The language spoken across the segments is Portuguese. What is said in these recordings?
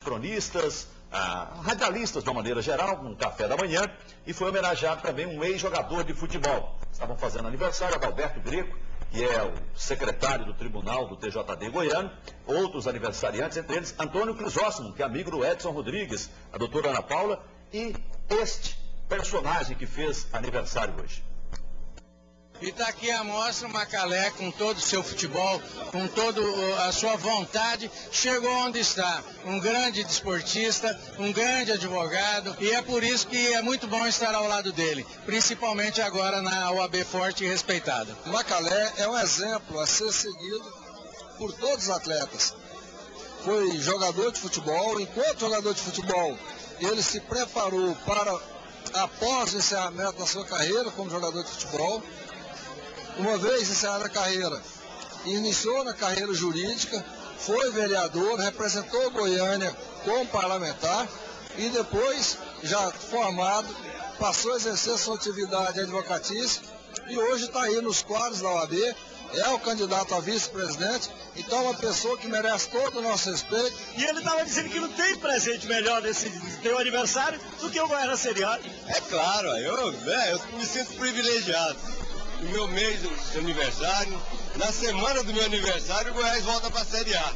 cronistas, radialistas de uma maneira geral, no café da manhã, e foi homenageado também um ex-jogador de futebol. Estavam fazendo aniversário, Adalberto Greco, que é o secretário do Tribunal do TJD goiano, outros aniversariantes, entre eles Antônio Crisóstomo, que é amigo do Edson Rodrigues, a doutora Ana Paula, e este personagem que fez aniversário hoje. E está aqui a mostra, o Macalé, com todo o seu futebol, com toda a sua vontade, chegou onde está. Um grande desportista, um grande advogado, e é por isso que é muito bom estar ao lado dele, principalmente agora na OAB forte e respeitada. O Macalé é um exemplo a ser seguido por todos os atletas. Foi jogador de futebol, enquanto jogador de futebol, ele se preparou para, após o encerramento da sua carreira como jogador de futebol, uma vez encerrada a carreira, iniciou na carreira jurídica, foi vereador, representou Goiânia como parlamentar e depois, já formado, passou a exercer sua atividade advocatícia e hoje está aí nos quadros da OAB, é o candidato a vice-presidente, então é uma pessoa que merece todo o nosso respeito. E ele estava dizendo que não tem presente melhor nesse teu aniversário do que o Goiânia Série A. É claro, eu me sinto privilegiado. No meu mês de aniversário, na semana do meu aniversário, o Goiás volta para a Série A.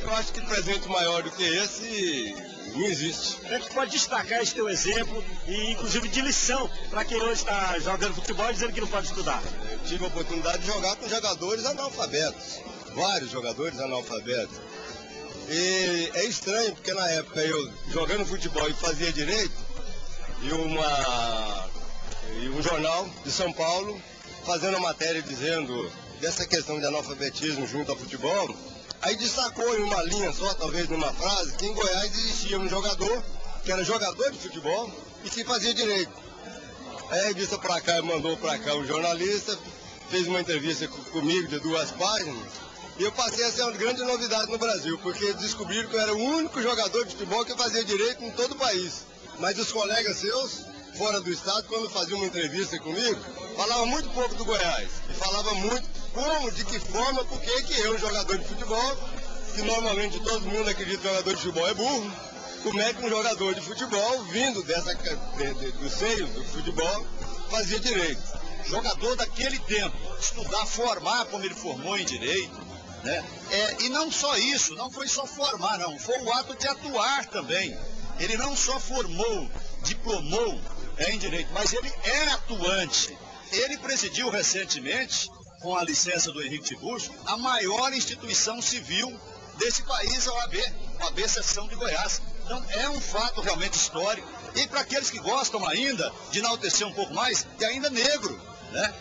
Eu acho que presente maior do que esse não existe. A gente pode destacar esse teu exemplo e inclusive de lição para quem hoje está jogando futebol dizendo que não pode estudar. Eu tive a oportunidade de jogar com jogadores analfabetos, vários jogadores analfabetos. E é estranho porque na época eu jogando futebol e fazia direito, e um jornal de São Paulo fazendo a matéria dizendo dessa questão de analfabetismo junto ao futebol, aí destacou em uma linha só, talvez numa frase, que em Goiás existia um jogador, que era jogador de futebol e que fazia direito. Aí a revista pra cá mandou pra cá um jornalista, fez uma entrevista comigo de 2 páginas, e eu passei a ser uma grande novidade no Brasil, porque descobriram que eu era o único jogador de futebol que fazia direito em todo o país. Mas os colegas seus, fora do estado, quando faziam uma entrevista comigo, falava muito pouco do Goiás. E falava muito como, de que forma, por que eu, jogador de futebol, que normalmente todo mundo acredita que jogador de futebol é burro, como é que um jogador de futebol, vindo do seio do futebol, fazia direito. Jogador daquele tempo, estudar, formar como ele formou em direito, né? E não só isso, não foi só formar, não, foi o ato de atuar também. Ele não só formou, diplomou em direito, mas ele é atuante. Ele presidiu recentemente, com a licença do Henrique Tiburcio, a maior instituição civil desse país, a OAB Seção de Goiás. Então é um fato realmente histórico. E para aqueles que gostam ainda de enaltecer um pouco mais, que ainda é negro, né?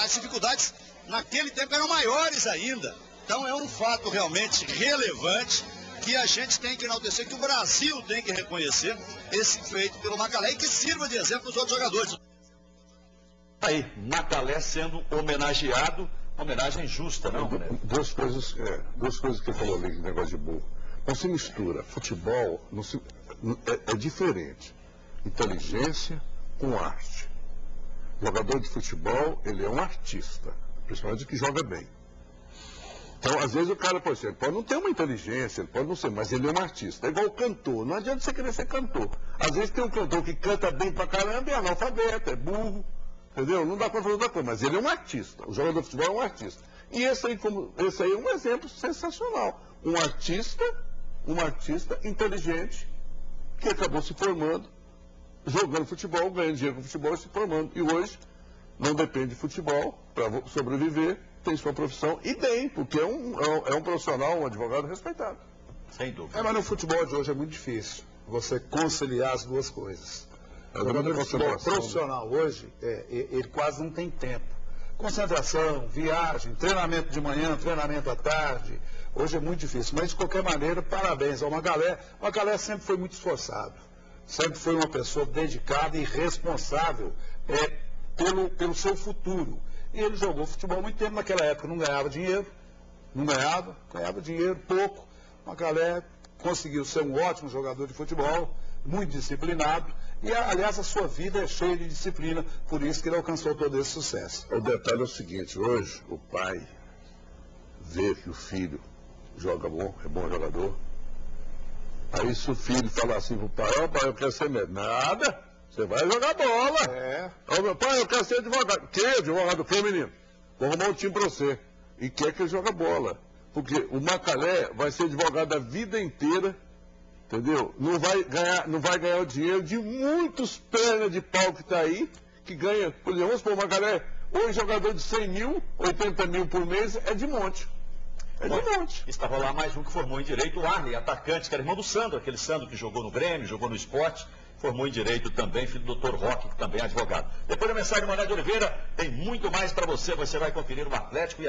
As dificuldades naquele tempo eram maiores ainda. Então é um fato realmente relevante que a gente tem que enaltecer, que o Brasil tem que reconhecer esse feito pelo Macalé e que sirva de exemplo para os outros jogadores. Aí, Macalé sendo homenageado, homenagem justa, não, né? Duas coisas que eu falei ali, negócio de burro. Não se mistura. Futebol é diferente. Inteligência com arte. Jogador de futebol, ele é um artista, principalmente que joga bem. Então, às vezes o cara, por exemplo, pode não ter uma inteligência, ele pode não ser, mas ele é um artista. É igual o cantor, não adianta você querer ser cantor. Às vezes tem um cantor que canta bem pra caramba, é analfabeto, é burro, entendeu? Não dá pra fazer outra coisa, mas ele é um artista. O jogador de futebol é um artista. E esse aí é um exemplo sensacional. Um artista inteligente, que acabou se formando, jogando futebol, ganhando dinheiro com futebol e se formando. E hoje não depende de futebol para sobreviver, tem sua profissão e bem, porque é um profissional, um advogado respeitado. Sem dúvida. Mas no futebol de hoje é muito difícil você conciliar as duas coisas. O jogador de futebol profissional hoje, ele quase não tem tempo. Concentração, viagem, treinamento de manhã, treinamento à tarde. Hoje é muito difícil, mas de qualquer maneira, parabéns ao Macalé. O Macalé sempre foi muito esforçado, sempre foi uma pessoa dedicada e responsável pelo seu futuro. E ele jogou futebol muito tempo, naquela época não ganhava dinheiro, ganhava dinheiro pouco. O Macalé conseguiu ser um ótimo jogador de futebol, muito disciplinado, e aliás a sua vida é cheia de disciplina, por isso que ele alcançou todo esse sucesso. O detalhe é o seguinte, hoje o pai vê que o filho joga bom, é bom jogador, Aí se o filho falar assim pro pai, ó pai, eu quero ser médico. Nada, você vai jogar bola. Ó meu pai, eu quero ser advogado. Que advogado? Que menino? Vou arrumar um time pra você. E quer que ele jogue bola. Porque o Macalé vai ser advogado a vida inteira, entendeu? Não vai ganhar o dinheiro de muitos pernas de pau que tá aí, que ganha, por exemplo, vamos supor, o Macalé, hoje jogador de 100 mil, 80 mil por mês, é de monte. Estava lá mais um que formou em Direito, o Arley, atacante, que era irmão do Sandro, aquele Sandro que jogou no Grêmio, jogou no Sport, formou em Direito também, filho do Dr. Roque, que também é advogado. Depois da mensagem do Mané de Oliveira, tem muito mais para você, você vai conferir o Atlético e a